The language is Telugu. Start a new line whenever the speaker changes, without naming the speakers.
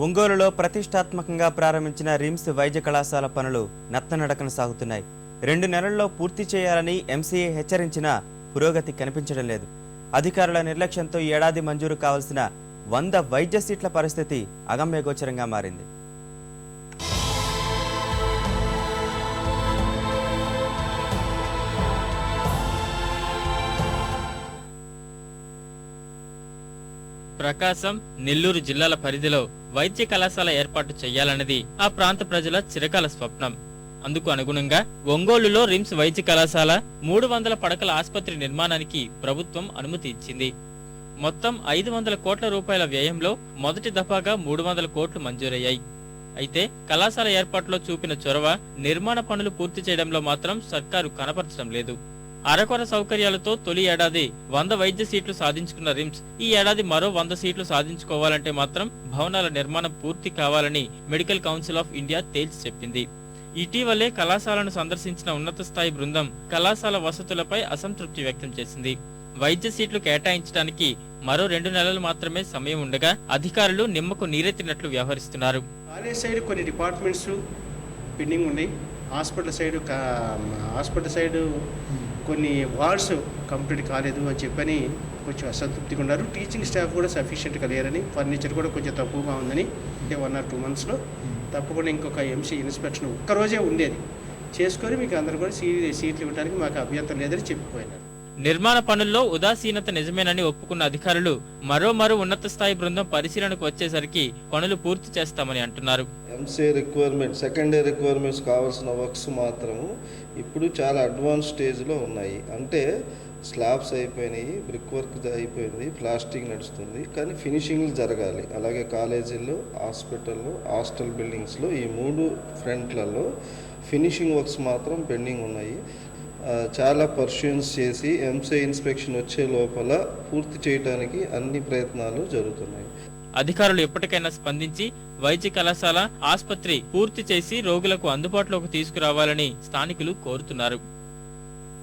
ఒంగోలులో ప్రతిష్టాత్మకంగా ప్రారంభించిన రిమ్స్ వైద్య కళాశాల పనులు నత్తనడకన సాగుతున్నాయి. 2 నెలల్లో పూర్తి చేయాలని ఎంసీఏ హెచ్చరించినా పురోగతి కనిపించడం లేదు. అధికారుల నిర్లక్ష్యంతో ఏడాది మంజూరు కావాల్సిన 100 వైద్య సీట్ల పరిస్థితి అగమ్యగోచరంగా మారింది.
ప్రకాశం, నెల్లూరు జిల్లాల పరిధిలో వైద్య కళాశాల ఏర్పాటు చేయాలన్నది ఆ ప్రాంత ప్రజల చిరకాల స్వప్నం. అందుకు అనుగుణంగా ఒంగోలులో రిమ్స్ వైద్య కళాశాల 300 పడకల ఆసుపత్రి నిర్మాణానికి ప్రభుత్వం అనుమతి ఇచ్చింది. మొత్తం 500 కోట్ల రూపాయల వ్యయంలో మొదటి దఫాగా 300 కోట్లు మంజూరయ్యాయి. అయితే కళాశాల ఏర్పాటులో చూపిన చొరవ, నిర్మాణ పనులు పూర్తి చేయడంలో మాత్రం సర్కారు కనపరచడం లేదు. అరకొర సౌకర్యాలతో తొలి ఏడాది 100 వైద్య సీట్లు సాధించుకున్న రిమ్స్ ఈ ఏడాది మరో 100 సీట్లు సాధించుకోవాలంటే మాత్రం భవనాల నిర్మాణం పూర్తి కావాలని మెడికల్ కౌన్సిల్ ఆఫ్ ఇండియా తేల్చి చెప్పింది. ఇటీవలే కళాశాలను సందర్శించిన ఉన్నత స్థాయి బృందం కళాశాల వసతులపై అసంతృప్తి వ్యక్తం చేసింది. వైద్య సీట్లు కేటాయించడానికి మరో 2 నెలలు మాత్రమే సమయం ఉండగా అధికారులు నిమ్మకు నీరెత్తినట్లు వ్యవహరిస్తున్నారు.
కాలేజ్ సైడ్ కొన్ని డిపార్ట్మెంట్స్ పెండింగ్ ఉన్నాయి. హాస్పిటల్ సైడ్ కొన్ని వార్డ్స్ కంప్లీట్ కాలేదు అని చెప్పని కొంచెం అసంతృప్తిగా ఉన్నారు. టీచింగ్ స్టాఫ్ కూడా సఫిషియెంట్గా లేరని, ఫర్నిచర్ కూడా కొంచెం తక్కువగా ఉందని, 1 or 2 monthsలో తప్పకుండా ఇంకొక ఎంసీ ఇన్స్పెక్షన్ ఒక్కరోజే ఉండేది చేసుకొని మీకు అందరూ కూడా సీట్లు ఇవ్వడానికి మాకు అభ్యంతరం లేదని చెప్పిపోయినారు.
నిర్మాణ పనుల్లో ఉదాసీనత నిజమేనని ఒప్పుకున్న అధికారులు మరో ఉన్నత స్థాయి బృందం పరిశీలనకు వచ్చేసరికి పనులు పూర్తి చేస్తామని అంటున్నారు.
ఎంసీఏ రిక్వైర్మెంట్, సెకండరీ రిక్వైర్మెంట్స్ కావాల్సిన వర్క్స్ మాత్రము ఇప్పుడు చాలా అడ్వాన్స్ స్టేజ్లో ఉన్నాయి. అంటే స్లాబ్స్ అయిపోయినాయి, బ్రిక్ వర్క్ అయిపోయింది, ప్లాస్టింగ్ నడుస్తుంది, కానీ ఫినిషింగ్లు జరగాలి. అలాగే కాలేజీల్లో, హాస్పిటల్లో, హాస్టల్ బిల్డింగ్స్లో ఈ 3 ఫ్రంట్లలో ఫినిషింగ్ వర్క్స్ మాత్రం పెండింగ్ ఉన్నాయి. చాలా పర్సూయన్స్ చేసి ఎంసీ ఇన్స్పెక్షన్ వచ్చే లోపల పూర్తి చేయడానికి అన్ని ప్రయత్నాలు జరుగుతున్నాయి.
అధికారులు ఎప్పటికైనా స్పందించి వైద్య కళాశాల, ఆసుపత్రి పూర్తి చేసి రోగులకు అందుబాటులోకి తీసుకురావాలని స్థానికులు కోరుతున్నారు.